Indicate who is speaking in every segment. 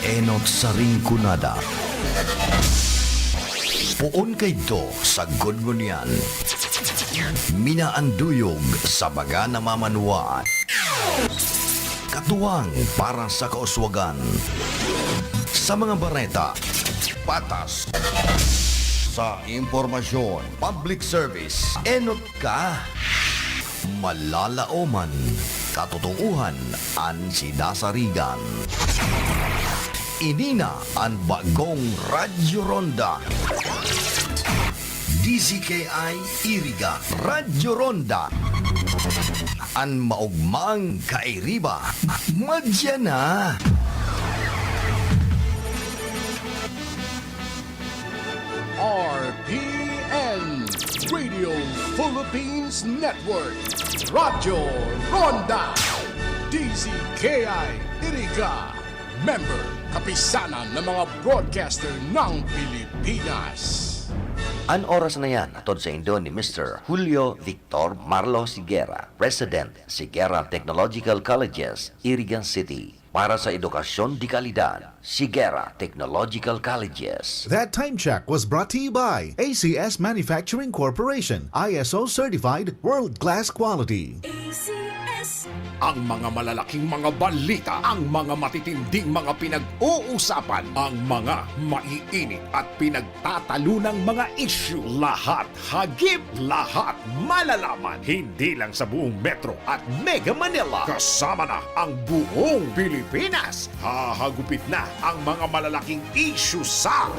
Speaker 1: enot sa ringkunada. Puon kay do sa gudngunyan. Minaanduyog sa baga na mamanuan. Katuwang para sa kauswagan. Sa mga bareta, patas. Sa impormasyon, public service, enot ka. Malalaoman, katotohuan, an sinasarigan. Inina ang bagong Radyo Ronda. DCKI Iriga Radyo Ronda. An maugmang kairiba. Madya na.
Speaker 2: RPN Radio Philippines Network Radyo Ronda DCKI Iriga Member Kapisanan ng mga broadcaster ng Pilipinas.
Speaker 1: An oras na yan, atod sa Indo ni Mr. Julio Victor Marlo Siguera, President, Siguera Technological Colleges, Iriga City. Para sa edukasyon di kalidad, Siguera Technological Colleges.
Speaker 3: That time check was brought to you by ACS Manufacturing Corporation, ISO certified world-class quality.
Speaker 4: ACS.
Speaker 2: Ang mga malalaking mga balita, ang mga matitinding mga pinag-uusapan, ang mga maiinit at pinagtatalunang mga issue. Lahat hagip, lahat malalaman. Hindi lang sa buong Metro at Mega Manila. Kasama na ang buong Pilipinas. Hahagupit na ang mga malalaking issue sa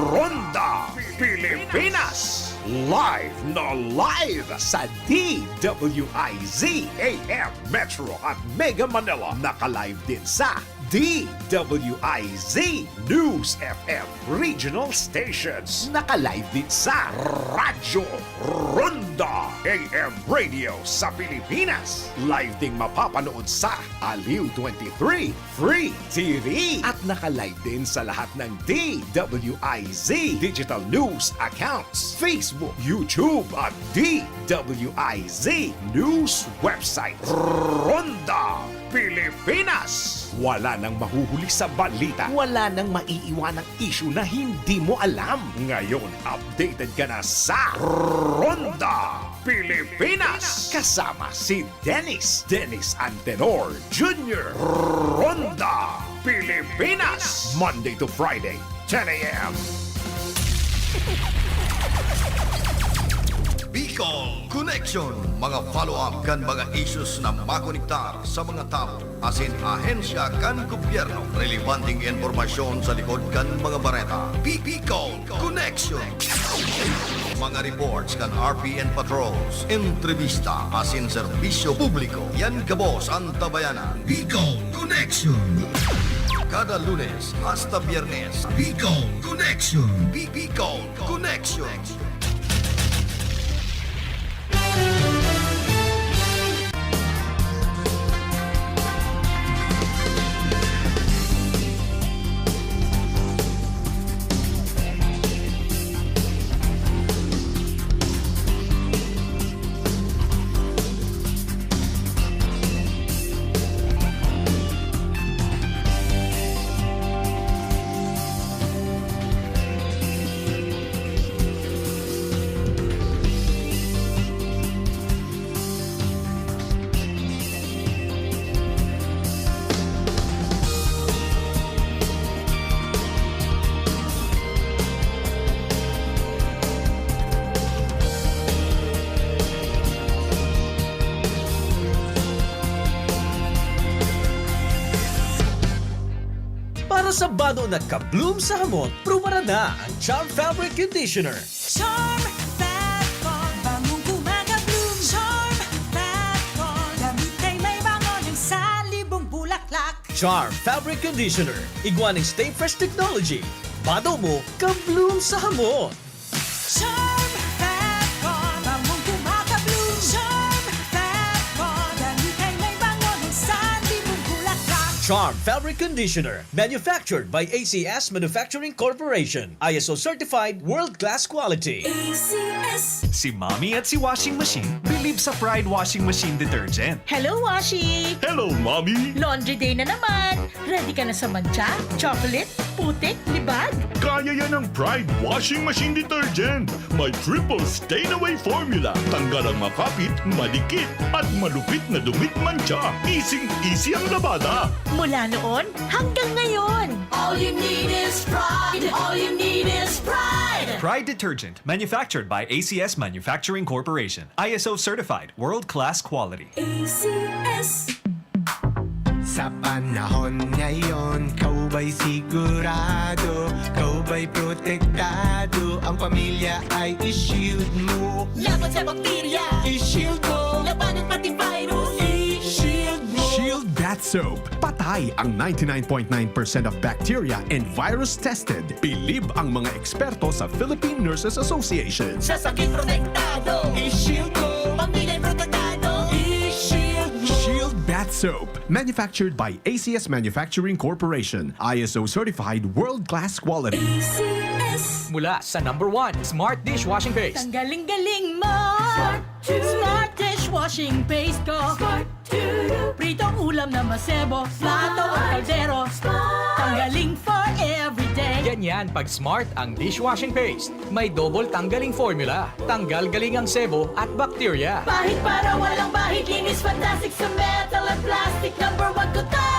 Speaker 2: Ronda Pilipinas. Live na live sa DWIZ AM Metro at Mega Manila. Naka-live din sa DWIZ News FM Regional Stations. Naka-live din sa Radyo Ronda AM Radio sa Pilipinas. Live ding mapapanood sa Aliw 23 Free TV. At naka-live din sa lahat ng DWIZ Digital News accounts, Facebook, YouTube at DWIZ News website. Ronda Pilipinas. Wala nang mahuhuli sa balita. Wala nang maiiwanang issue na hindi mo alam. Ngayon, updated ka na sa Ronda Pilipinas. Kasama si Dennis Antenor Jr. Ronda Pilipinas. Monday to Friday, 10 a.m.
Speaker 1: Bicol Connection. Mga follow-up kan mga issues na makonektar sa mga tao. Asin ahensya kan gobyerno. Relevanting informasyon sa likod kan mga bareta. Bicol Connection. Mga reports kan RPN patrols. Entrevista asin serbisyo publiko. Yan kabos ang tabayanan. Bicol Connection. Kada Lunes hasta Biyernes. Bicol Connection. Bicol Connection.
Speaker 5: Para sa bado na ka-bloom sa hamon, prumara na ang Charm Fabric Conditioner.
Speaker 4: Charm Fabric, bangong kumaga-bloom. Charm Fabric, damit ay may bango ng salibong bulaklak.
Speaker 5: Charm Fabric Conditioner. Iguaning Stay Fresh Technology. Bado mo, ka-bloom sa hamon.
Speaker 4: Charm Fabric, bangong kumaga-bloom. Charm Fabric, damit ay may bango ng salibong bulaklak.
Speaker 5: Charm Fabric Conditioner. Manufactured by ACS Manufacturing Corporation. ISO certified world-class quality.
Speaker 4: ACS.
Speaker 6: Si Mommy at si Washing Machine believe sa Pride Washing Machine Detergent.
Speaker 7: Hello, Washi!
Speaker 6: Hello, Mommy!
Speaker 7: Laundry day na naman! Ready ka na sa mancha, chocolate, putik, libag?
Speaker 8: Kaya yan ng Pride Washing Machine Detergent. May triple stain-away formula. Tanggal ang makapit, malikit, at malupit na dumit mancha. Easy ang labada.
Speaker 7: Mula noon hanggang ngayon.
Speaker 4: All you need is pride. All you need is pride.
Speaker 6: Pride Detergent, manufactured by ACS Manufacturing Corporation. ISO certified, world-class quality.
Speaker 4: ACS.
Speaker 9: Sa panahon ngayon, kau ba'y sigurado? Kau ba'y protektado? Ang pamilya ay i-shield mo.
Speaker 4: Laban sa bakterya.
Speaker 9: I-shield mo.
Speaker 4: Labanan pati virus.
Speaker 9: I-shield mo.
Speaker 2: Shield Bath Soap. Patay ang 99.9% of bacteria and virus tested. Bilib ang mga eksperto sa Philippine Nurses Association.
Speaker 4: Sa sakit protektado.
Speaker 9: I-shield mo.
Speaker 4: Pamilya protektado.
Speaker 9: I-shield mo.
Speaker 2: Shield Bath Soap. Manufactured by ACS Manufacturing Corporation. ISO certified world-class quality.
Speaker 4: ACS.
Speaker 5: Mula sa #1 Smart Dishwashing Paste.
Speaker 7: Ang galing-galing mo.
Speaker 4: Two.
Speaker 7: Smart dishwashing paste ko.
Speaker 4: Smart 2.
Speaker 7: Pritong ulam na masebo. Plato o kaldero. Tanggaling for everyday.
Speaker 5: Ganyan pag Smart ang dishwashing paste. May double tanggaling formula. Tanggal galing ang sebo at bakterya.
Speaker 4: Bahid para walang bahid. Linis fantastic sa metal at plastic. #1 ko to.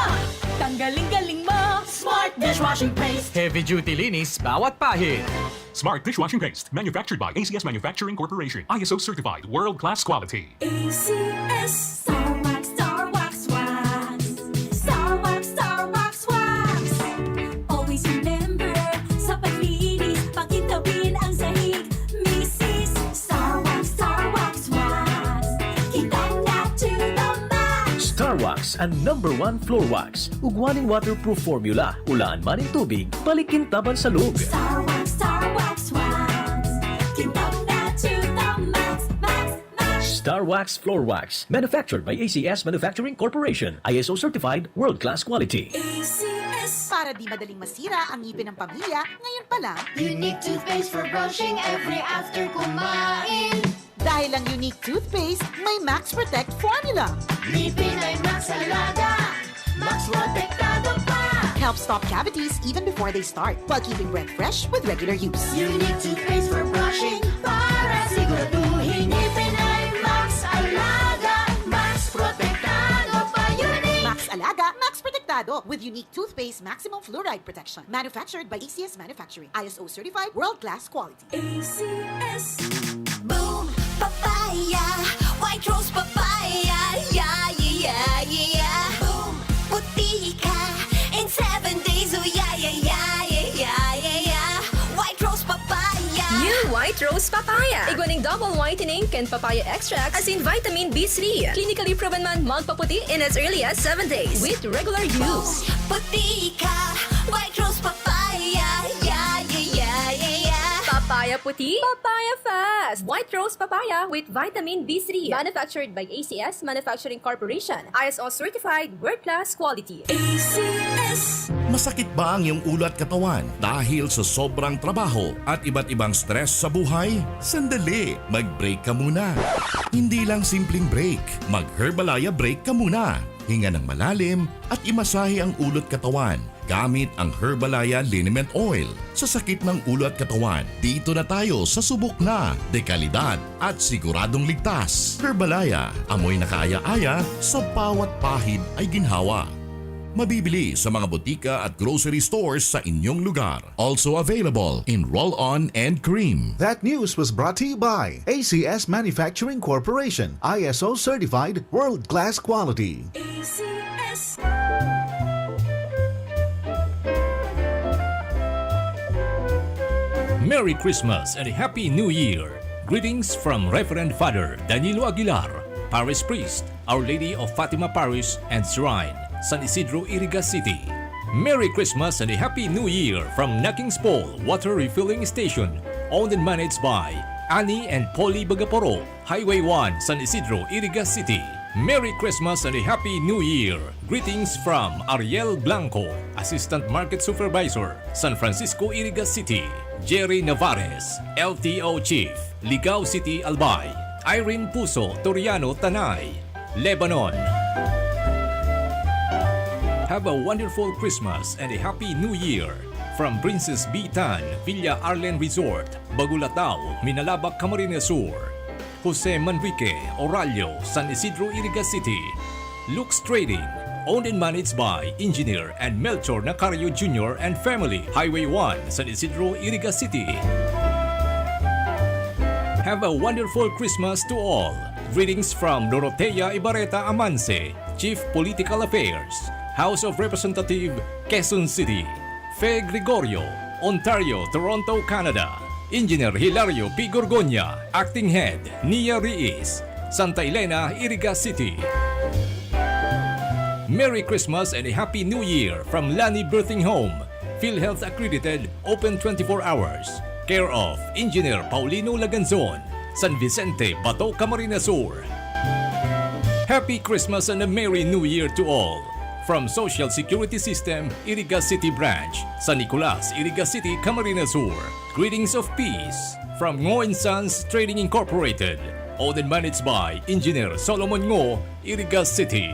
Speaker 7: Tanggaling-galing mo.
Speaker 4: Smart dishwashing paste.
Speaker 5: Heavy duty linis bawat pahid.
Speaker 10: Smart Dishwashing Paste, manufactured by ACS Manufacturing Corporation. ISO certified, world-class quality.
Speaker 4: ACS. Star Wax, Star Wax, Wax. Star Wax, Star Wax, Wax. Always remember, sa paglinis, pakitabin ang sahig. Mrs. Star Wax, Star Wax, Wax. Kitang na to the max.
Speaker 5: Star Wax ang #1 floor wax. Ugwaning waterproof formula. Ulaan man ang tubig, balikin taban sa loob.
Speaker 4: Star Wax, Star Wax, Wax. Kitang na to the max, max, max.
Speaker 5: Star Wax Floor Wax. Manufactured by ACS Manufacturing Corporation. ISO certified, world-class quality.
Speaker 4: ACS.
Speaker 11: Para di madaling masira ang ngipin ng pamilya, ngayon pa lang,
Speaker 4: Unique toothpaste for brushing every after kumain.
Speaker 11: dahil ang unique toothpaste, may Max Protect formula.
Speaker 4: Ngipin ay Max Alaga. Max protektado pa.
Speaker 11: Helps stop cavities even before they start, while keeping breath fresh with regular use.
Speaker 4: Unique toothpaste for brushing para siguraduhin ngipin ay Max Alaga. Max protektado pa. Unique.
Speaker 11: Max Alaga, Max Protectado with unique toothpaste maximum fluoride protection. Manufactured by ACS Manufacturing. ISO certified world-class quality.
Speaker 4: ACS. Boom, papaya, white rose papaya, yeah, yeah, yeah. Boom, puti ka in 7 days, oh yeah, yeah, yeah, yeah, yeah, yeah. White rose papaya.
Speaker 12: New White Rose Papaya. Iguaning double whitening and papaya extract as in vitamin B3. Clinically proven man magpaputi in as early as 7 days with regular use.
Speaker 4: Puti ka, white rose papaya, yeah, yeah, yeah, yeah, yeah.
Speaker 12: Papaya puti, papaya fast. White Rose Papaya with vitamin B3. Manufactured by ACS Manufacturing Corporation. ISO certified world-class quality.
Speaker 4: ACS.
Speaker 1: Masakit ba ang iyong ulo at katawan dahil sa sobrang trabaho at iba't ibang stress sa buhay? Sandali, mag-break ka muna. Hindi lang simpleng break, mag-Herbalaya break ka muna. Hinga ng malalim at imasahe ang ulo at katawan gamit ang Herbalaya Liniment Oil. Sa sakit ng ulo at katawan, dito na tayo sa subok na, dekalidad at siguradong ligtas. Herbalaya, amoy na kaaya-aya, sa bawat pahid ay ginhawa. Mabibili sa mga botika at grocery stores sa inyong lugar. Also available in roll-on and cream.
Speaker 3: That news was brought to you by ACS Manufacturing Corporation. ISO certified world-class quality.
Speaker 4: ACS.
Speaker 13: Merry Christmas and a Happy New Year! Greetings from Reverend Father Danilo Aguilar, Parish Priest, Our Lady of Fatima Parish and Shrine, San Isidro, Iriga City. Merry Christmas and a Happy New Year from Nakings Pole Water Refilling Station, owned and managed by Annie and Polly Bagaporo, Highway 1, San Isidro, Iriga City. Merry Christmas and a Happy New Year! Greetings from Ariel Blanco, Assistant Market Supervisor, San Francisco, Iriga City. Jerry Navarez, LTO Chief, Ligao City, Albay. Irene Puso, Toriano, Tanay, Lebanon. Have a wonderful Christmas and a Happy New Year from Princess B. Tan, Villa Arlen Resort, Bagulatao, Minalabak, Camarines Sur. Jose Manrique, Oralio, San Isidro, Iriga City. Lux Trading, owned and managed by Engineer and Melchor Nacario Jr. and family. Highway 1, San Isidro, Iriga City. Have a wonderful Christmas to all. Greetings from Dorotea Ibarreta Amance, Chief Political Affairs, House of Representative, Quezon City. Fe Gregorio, Ontario, Toronto, Canada. Engineer Hilario P. Gorgonia, Acting Head, Nia Riis, Santa Elena, Iriga City. Merry Christmas and a Happy New Year from Lani Birthing Home, PhilHealth Accredited, open 24 hours. Care of Engineer Paulino Laganzon, San Vicente, Bato, Camarines Sur. Happy Christmas and a Merry New Year to all. From Social Security System, Iriga City Branch, San Nicolas, Iriga City, Camarines Sur. Greetings of peace from Ngo & Sons Trading Incorporated, owned and managed by Engineer Solomon Ngo, Iriga City.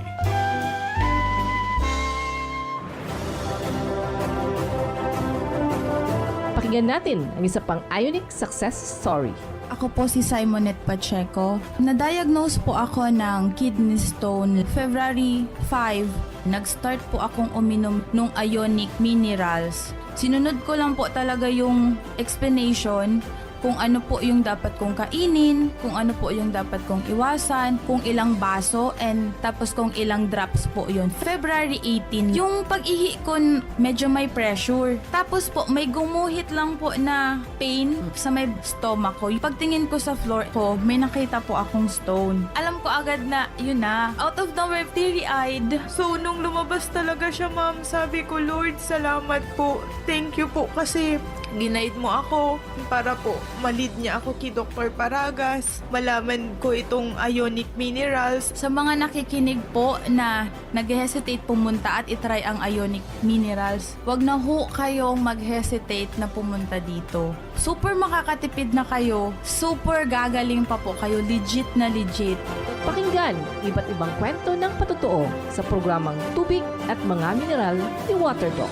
Speaker 14: Pakinggan natin ang isa pang Ionic success story.
Speaker 15: Ako po si Simonette Pacheco. Na-diagnose po ako ng kidney stone February 5. Nag-start po akong uminom ng Ionic Minerals. Sinunod ko lang po talaga yung explanation kung ano po yung dapat kong kainin, kung ano po yung dapat kong iwasan, kung ilang baso, and tapos kung ilang drops po yun. February 18, yung pag-ihi ko medyo may pressure. Tapos po may gumuhit lang po na pain sa may stomach ko. Yung pagtingin ko sa floor ko, may nakita po akong stone. Alam ko agad na yun na. Out of nowhere, teary-eyed.
Speaker 7: So, nung lumabas talaga siya, ma'am, sabi ko, Lord, salamat po. Thank you po kasi ginaid mo ako para po malid niya ako kay Dr. Paragas. Malaman ko itong Ionic Minerals.
Speaker 15: Sa mga nakikinig po na nag-hesitate pumunta at itry ang Ionic Minerals, wag na ho kayong mag-hesitate na pumunta dito. Super makakatipid na kayo. Super gagaling pa po kayo. Legit na legit.
Speaker 14: Pakinggan iba't ibang kwento ng patotoo sa programang Tubig at Mga Mineral ni Waterdoc.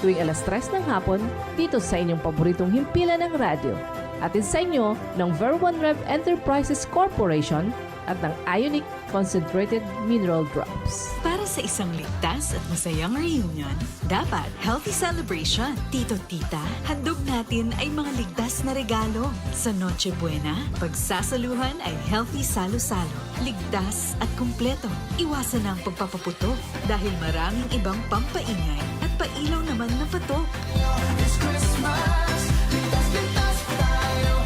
Speaker 14: Tuwing alas 3 ng hapon, dito sa inyong paboritong himpilan ng radyo. Atin sa inyo ng Ver1 Rev Enterprises Corporation at ng Ionic Concentrated Mineral Drops.
Speaker 16: Para sa isang ligtas at masayang reunion, dapat healthy celebration. Tito-tita, handog natin ay mga ligtas na regalo. Sa Noche Buena, pagsasaluhan ay healthy salo-salo. Ligtas at kumpleto. Iwasan ang pagpapaputok dahil maraming ibang pampaingay at pailaw naman na patok.
Speaker 9: This Christmas, ligtas tayo.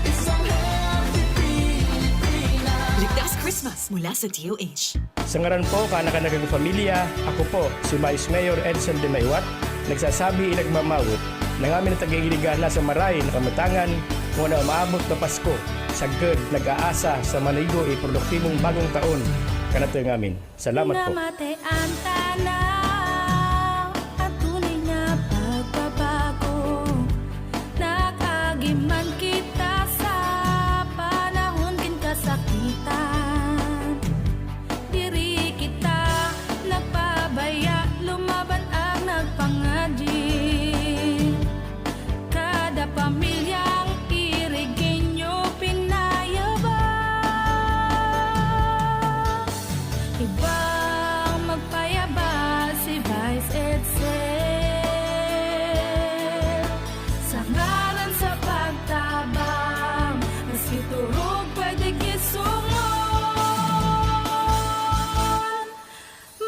Speaker 9: It's a healthy Pilipinas.
Speaker 16: Ligtas Christmas mula sa DOH.
Speaker 17: Sa ngaran po, kanak-kanakang pamilya, ako po, si Vice Mayor Edson de Maywat, nagsasabi inagmamawot ng aming tagailigan na sa maray na kamatangan kung na maabot na Pasko, sagad, nag-aasa sa manigo produktibong bagong taon. Kanato yung amin. Salamat po.
Speaker 4: Namatay ang tanaw at tunay na pagbabago. Nakagiman kita sa panahon kin kasakitan. Diri kita nagpabaya, lumaban ang nagpangadi. Kada pamilyang Irigenyo pinayabang. Ibang magpayabas si Vice Edsel. Sa ngalan sa pagtabang, maski turog pwede gisungon.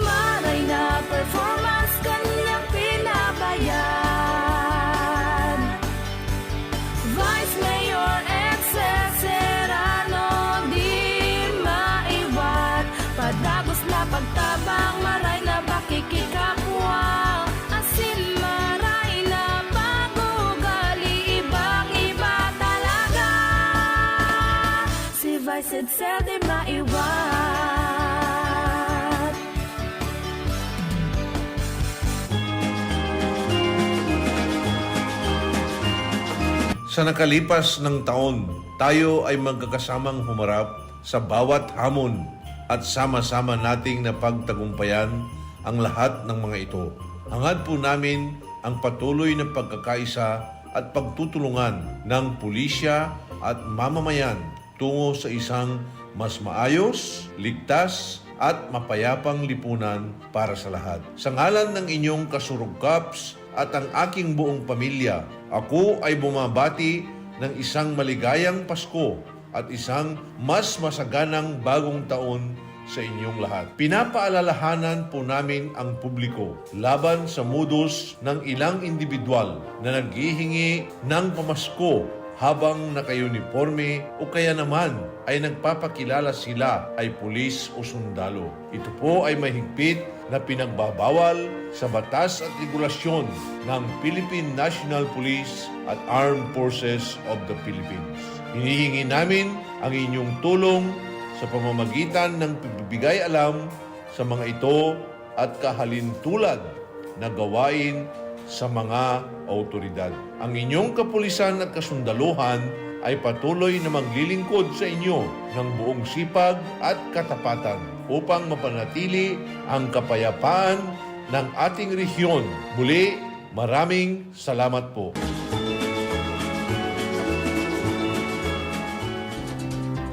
Speaker 4: Maray na performance kanyang pinabayan. Vice Mayor Edsel Serrano, di maiwat. Padagos na pagtabang, maray na bakikikapwa. Asin maray na bago gali, ibang-iba talaga. Si Vice Edsel di maiwat.
Speaker 18: Sa nakalipas ng taon, tayo ay magkakasamang humarap sa bawat hamon at sama-sama nating napagtagumpayan ang lahat ng mga ito. Hangad po namin ang patuloy na pagkakaisa at pagtutulungan ng pulisya at mamamayan tungo sa isang mas maayos, ligtas at mapayapang lipunan para sa lahat. Sa ngalan ng inyong kasurugkaps at ang aking buong pamilya, ako ay bumabati ng isang maligayang Pasko at isang mas masaganang bagong taon sa inyong lahat. Pinapaalalahanan po namin ang publiko laban sa modus ng ilang individual na naghihingi ng pamasko habang naka-uniforme o kaya naman ay nagpapakilala sila ay pulis o sundalo. Ito po ay mahigpit na pinagbabawal sa batas at regulasyon ng Philippine National Police at Armed Forces of the Philippines. Hinihingi namin ang inyong tulong sa pamamagitan ng pagbibigay alam sa mga ito at kahalintulad na gawain sa mga autoridad. Ang inyong kapulisan at kasundaluhan ay patuloy na maglilingkod sa inyo ng buong sipag at katapatan upang mapanatili ang kapayapaan ng ating rehiyon. Muli, maraming salamat po.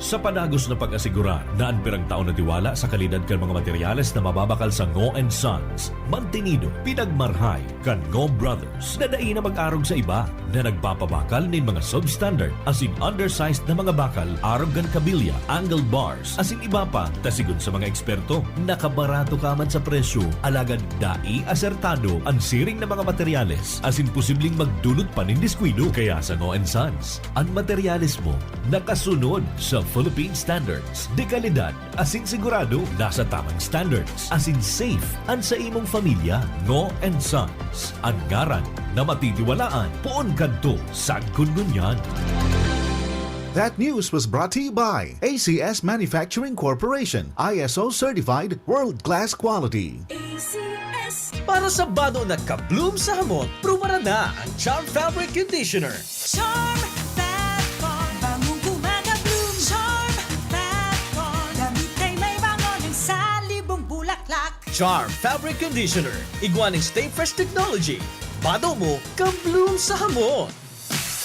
Speaker 19: Sa panagos na pag-asigura na anpirang taon na tiwala sa kalidad kan mga materyales na mababakal sa Ngo & Sons, mantinido, pinagmarhay kan Ngo Brothers na dai na mag-arog sa iba na nagpapabakal nin mga substandard as in undersized na mga bakal, arog kan kabilya, angle bars, as in iba pa, tasigon sa mga eksperto, nakabarato kaman sa presyo, alagad dai asertado ang siring na mga materyales as in posibleng magdulot pa nin diskwido. Kaya sa Ngo & Sons, ang materyales mo nakasunod sa Philippine standards. De kalidad, asin sigurado, nasa tamang standards. Asin safe, ang sa imong pamilya. Ngo & Sons, ang ngaran na matitiwalaan. Poon kadto, sagkon ngunyan.
Speaker 3: That news was brought to you by ACS Manufacturing Corporation, ISO certified world-class quality.
Speaker 5: Para sa bado na kabloom sa hamon, prumara na ang Charm Fabric Conditioner.
Speaker 4: Charm Fat-Con, bangong kumaka-bloom. Charm Fat-Con, damit ay may bangon ng salibong bulaklak.
Speaker 5: Charm Fabric Conditioner, igwaning Stay Fresh Technology. Bado mo, kabloom sa hamon.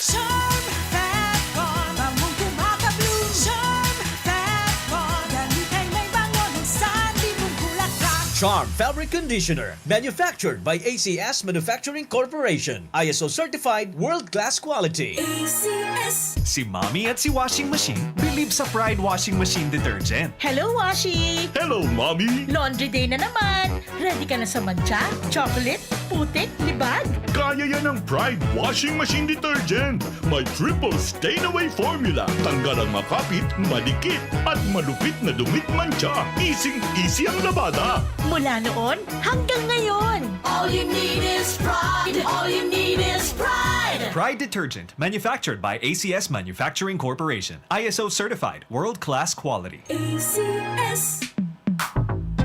Speaker 4: Charm Fat-Con, bangong kumaka-bloom. Charm Fat-Con, damit ay may bangon ng salibong bulaklak.
Speaker 5: Charm Fabric Conditioner, manufactured by ACS Manufacturing Corporation. ISO certified world-class quality.
Speaker 4: ACS.
Speaker 6: Si Mommy at si Washing Machine believe sa Pride Washing Machine Detergent.
Speaker 20: Hello, Washi!
Speaker 8: Hello, Mommy!
Speaker 20: Laundry day na naman! Ready ka na sa mancha, chocolate, putik, libag?
Speaker 8: Kaya yan ang Pride Washing Machine Detergent. May triple stain-away formula. Tanggal ang makapit, madikit, at malupit na dumit mancha. Easy ang labada.
Speaker 20: Mula noon hanggang ngayon.
Speaker 4: All you need is pride. All you need is pride.
Speaker 6: Pride Detergent, manufactured by ACS Manufacturing Corporation. ISO certified, world-class quality.
Speaker 4: ACS.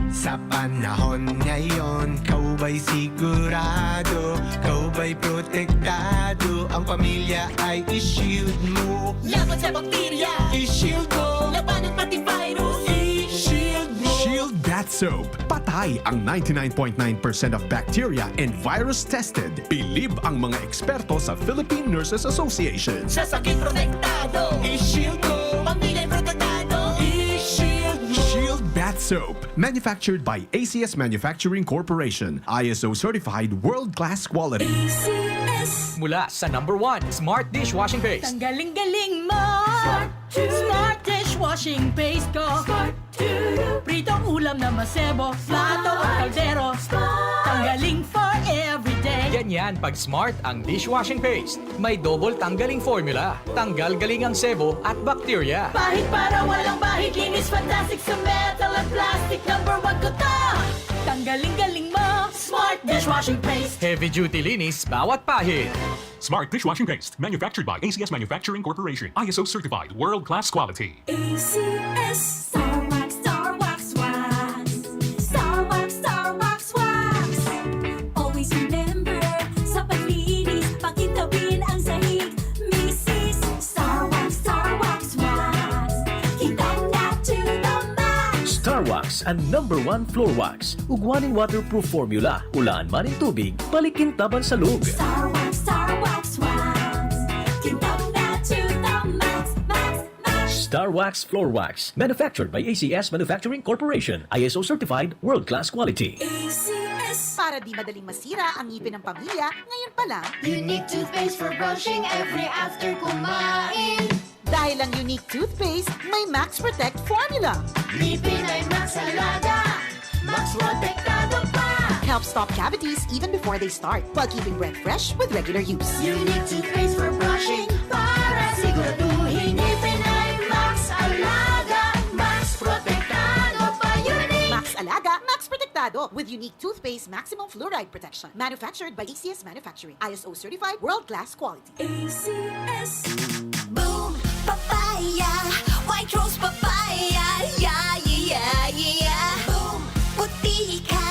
Speaker 9: Sa panahon ngayon, kau ba'y sigurado? Kau ba'y protektado? Ang pamilya ay i-shield mo.
Speaker 4: Laban sa bakterya,
Speaker 9: I-shield mo.
Speaker 4: labanan pati virus,
Speaker 9: I-shield mo.
Speaker 10: Shield Bat Soap. Patay ang 99.9% of bacteria and virus tested. Believe ang mga eksperto sa Philippine Nurses Association.
Speaker 4: sa sakit protektado.
Speaker 9: I-shield mo.
Speaker 4: Pamilya protektado,
Speaker 9: I-shield mo.
Speaker 10: Shield Bat Soap. Manufactured by ACS Manufacturing Corporation. ISO certified world-class quality.
Speaker 4: ACS.
Speaker 21: Mula sa #1 Smart Dishwashing Paste.
Speaker 20: Ang galing-galing mo!
Speaker 4: Smart
Speaker 20: Smart dishwashing paste ko.
Speaker 4: Smart to
Speaker 20: Pritong ulam na masebo, plato o kaldero. Tanggaling for everyday.
Speaker 21: Ganyan pag Smart ang dishwashing paste. May double tanggaling formula. Tanggal galing ang sebo at bakterya.
Speaker 4: Bahid para walang bahid, linis fantastic sa metal at plastic. #1 ko to.
Speaker 20: Tanggaling-galing mo!
Speaker 4: Smart dishwashing paste.
Speaker 21: Heavy duty linis bawat pahid.
Speaker 10: Smart Dishwashing Paste. Manufactured by ACS Manufacturing Corporation. ISO certified world-class quality.
Speaker 4: ACS. Star Wax, Star Wax, Wax. Star Wax, Star Wax, Wax. Always remember, sa paglinis, pakitabin ang sahig. Mrs. Star Wax, Wax. Kitang na to the max.
Speaker 5: Star Wax
Speaker 19: ang #1 floor wax. Ugwaning waterproof formula. Ulaan man ang tubig, balikin taban sa lug.
Speaker 4: Star Wax, wax. Kintab na to the max, max, max.
Speaker 19: Star Wax Floor Wax. Manufactured by ACS Manufacturing Corporation. ISO certified, world-class quality.
Speaker 4: ACS.
Speaker 11: Para di madaling masira ang ngipin ng pamilya, ngayon pa lang,
Speaker 9: Unique toothpaste for brushing every after kumain.
Speaker 11: dahil ang unique toothpaste, may Max Protect formula.
Speaker 9: Ngipin ay Max Alaga, Max Protektado pa.
Speaker 11: Helps stop cavities even before they start, while keeping breath fresh with regular use.
Speaker 9: Unique toothpaste for brushing para siguraduhin ngipin ay Max Alaga, Max Protektado pa. Unique.
Speaker 11: Max Alaga, Max Protectado with unique toothpaste maximum fluoride protection. Manufactured by ACS Manufacturing. ISO certified world-class quality.
Speaker 4: ACS.
Speaker 9: Boom, papaya, white rose papaya, yeah, yeah, yeah. Boom, puti ka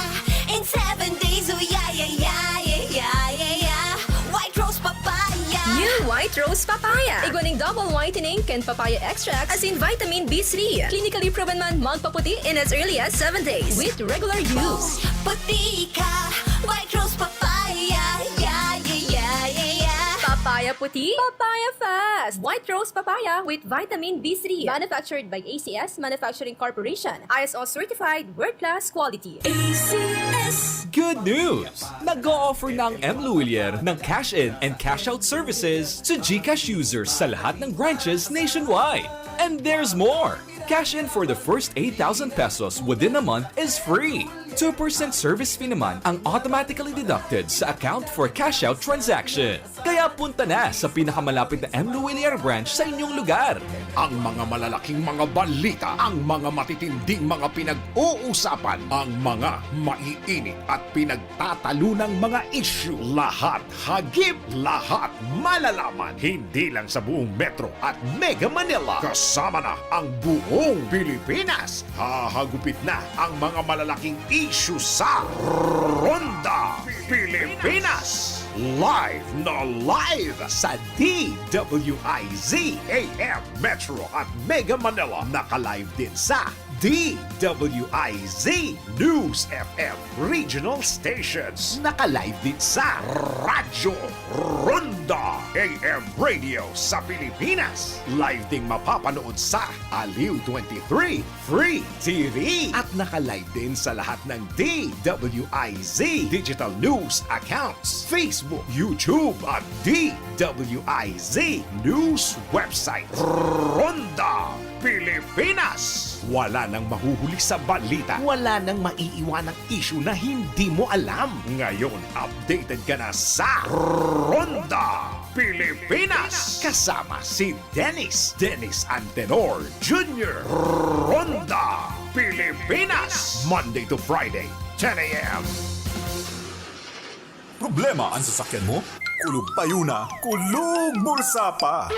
Speaker 9: in 7 days, oh yeah, yeah, yeah, yeah, yeah, yeah. White rose papaya.
Speaker 12: New White Rose Papaya. Iguaning double whitening and papaya extract as in vitamin B3. Clinically proven man magpaputi in as early as 7 days with regular use.
Speaker 9: Puti ka, white rose papaya, yeah, yeah, yeah, yeah, yeah.
Speaker 12: Papaya puti, papaya fast. White Rose Papaya with vitamin B3. Manufactured by ACS Manufacturing Corporation. ISO certified world-class quality.
Speaker 4: ACS.
Speaker 6: Good news! Nag-o-offer ng M. Luilier ng cash-in and cash-out services to GCash users sa lahat ng branches nationwide. And there's more! Cash-in for the first 8,000 pesos within a month is free. 2% service fee naman ang automatically deducted sa account for cash-out transaction. Kaya punta na sa pinakamalapit na M. Luilier branch sa inyong lugar.
Speaker 10: Ang mga malalaking mga balita, ang mga matitinding mga pinag-uusapan, ang mga maiinit at pinagtatalunang mga issue. Lahat hagip, lahat malalaman. Hindi lang sa buong Metro at Mega Manila. Kasama na ang buong Pilipinas. Hahagupit na ang mga malalaking issue sa Ronda Pilipinas. Live na live sa DWIZ AM Metro at Mega Manila. Naka-live din sa DWIZ News FM Regional Stations. Naka-live din sa Radyo Ronda AM Radio sa Pilipinas. Live ding mapapanood sa Aliw 23 Free TV. At naka-live din sa lahat ng DWIZ Digital News accounts, Facebook, YouTube at DWIZ News website. Ronda Pilipinas. Wala nang mahuhuli sa balita. Wala nang maiiwanang issue na hindi mo alam. Ngayon, updated ka na sa Ronda Pilipinas. Kasama si Dennis Antenor Jr. Ronda Pilipinas. Monday to Friday, 10 a.m.
Speaker 2: Problema ang sasakyan mo? Kulog tayo na, kulog bulsa pa!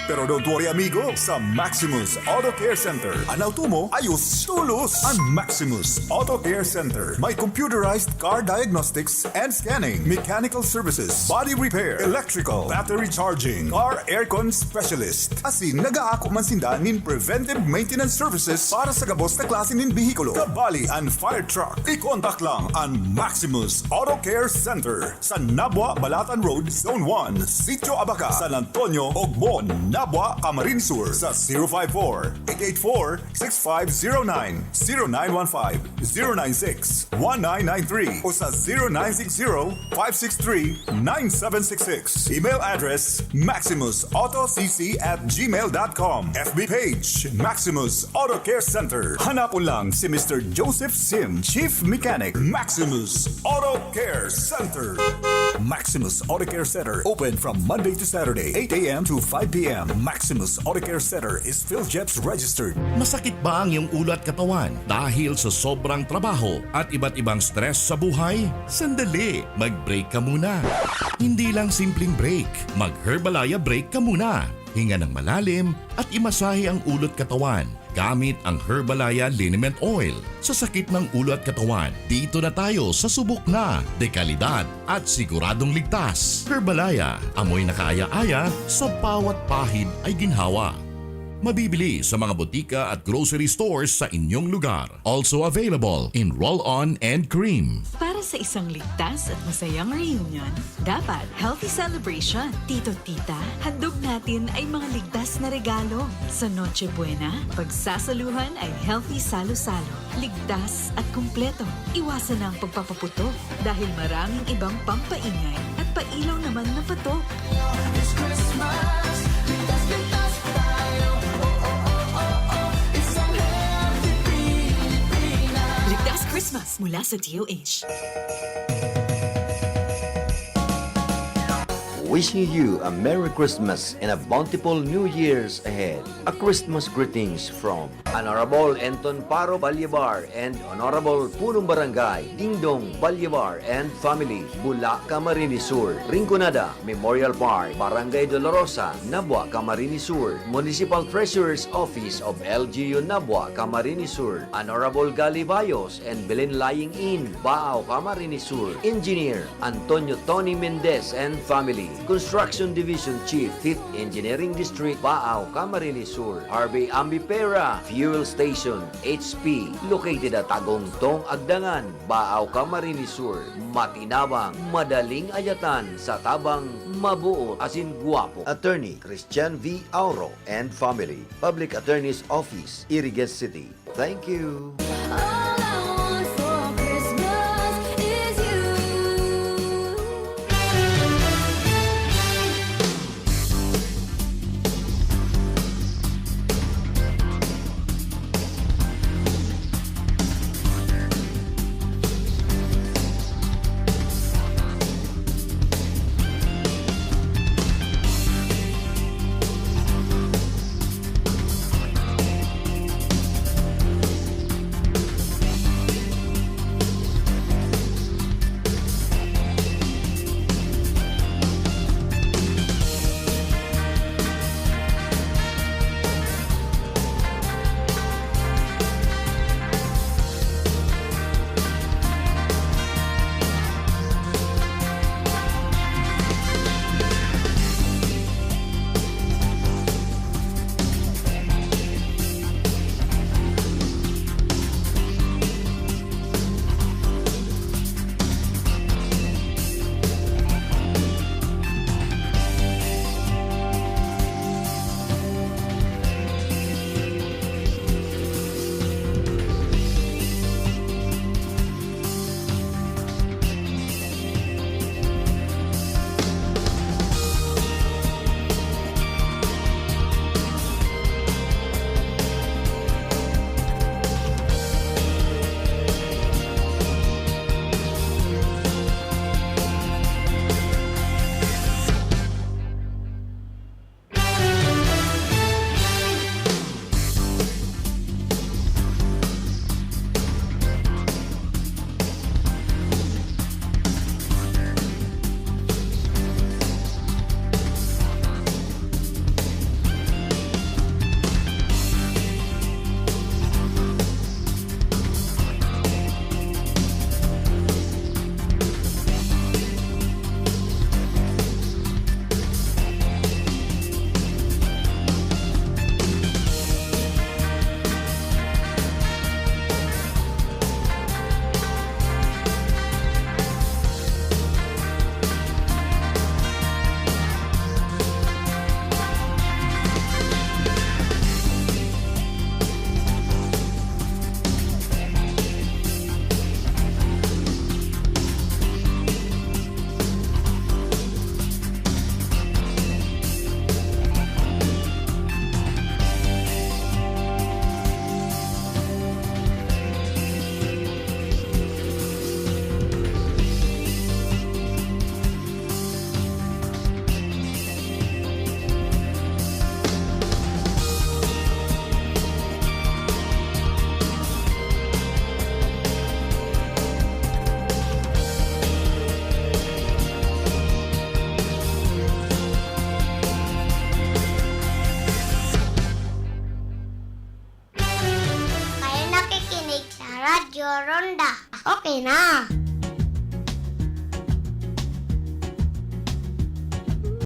Speaker 2: Pero don't worry amigo, sa Maximus Auto Care Center, ang auto mo ayos tulos. Ang Maximus Auto Care Center may computerized car diagnostics and scanning, mechanical services, body repair, electrical, battery charging, car aircon specialist. Asin nag-aako man sinda nin preventive maintenance services para sa gabos na klase nin bihikulo, kabali and fire truck. I-contact lang ang Maximus Auto Care Center sa Nabwa Balatan Road, Zone 1, Sitio Abaca, San Antonio, Ogmon, Nabwa, Camarines Sur sa 054-884-6509, 0915-096-1993 o sa 0960-563-9766. Email address maximusautocc@gmail.com. FB page Maximus Auto Care Center. Hanapon lang si Mr. Joseph Sim, Chief Mechanic, Maximus Auto Care Center. Maximus Auto Care Center open from Monday to Saturday, 8 a.m. to 5 p.m. Maximus Auto Care Center is PhilJeps registered.
Speaker 22: Masakit ba ang iyong ulo at katawan dahil sa sobrang trabaho at iba't ibang stress sa buhay? Sandali, mag-break ka muna. Hindi lang simpleng break, mag-Herbalaya break ka muna. Hinga ng malalim at imasahe ang ulo at katawan gamit ang Herbalaya Liniment Oil. Sa sakit ng ulo at katawan, dito na tayo sa subok na, dekalidad at siguradong ligtas. Herbalaya, amoy na kaaya-aya sa bawat pahid ay ginhawa. Mabibili sa mga butika at grocery stores sa inyong lugar. Also available in roll-on and cream.
Speaker 16: Para sa isang ligtas at masayang reunion, dapat healthy celebration. Tito, tita, handog natin ay mga ligtas na regalo. Sa Noche Buena, pagsasaluhan ay healthy salo-salo. Ligtas at kumpleto. Iwasan ang pagpapaputok dahil maraming ibang pampaingay at pailaw naman na patok.
Speaker 9: This Christmas, ligtas tayo. Isang healthy Pilipinas.
Speaker 16: Ligtas Christmas mula sa DOH.
Speaker 1: Wishing you a Merry Christmas and a bountiful New Year's ahead. A Christmas greetings from Honorable Anton Paro Balyabar and Honorable Punong Barangay Dingdong Balyabar and family, Bula, Camarines Sur, Rinconada Memorial Park, Barangay Dolorosa, Nabua, Camarines Sur, Municipal Treasurer's Office of LGU Nabua, Camarines Sur, Honorable Galibayos and Belen Lying In, Baao, Camarines Sur, Engineer Antonio Tony Mendez and family, Construction Division Chief, 5th Engineering District, Baao, Camarines Sur, Harvey Ambipera, Fuel Station, HP, located at Tagongtong, Agdangan, Baao, Camarines Sur, matinabang, madaling ayatan, sa tabang, mabuo, asin guwapo. Attorney Christian V. Auro and family, Public Attorney's Office, Iriga City. Thank you.
Speaker 13: Radyo Ronda. Okay na.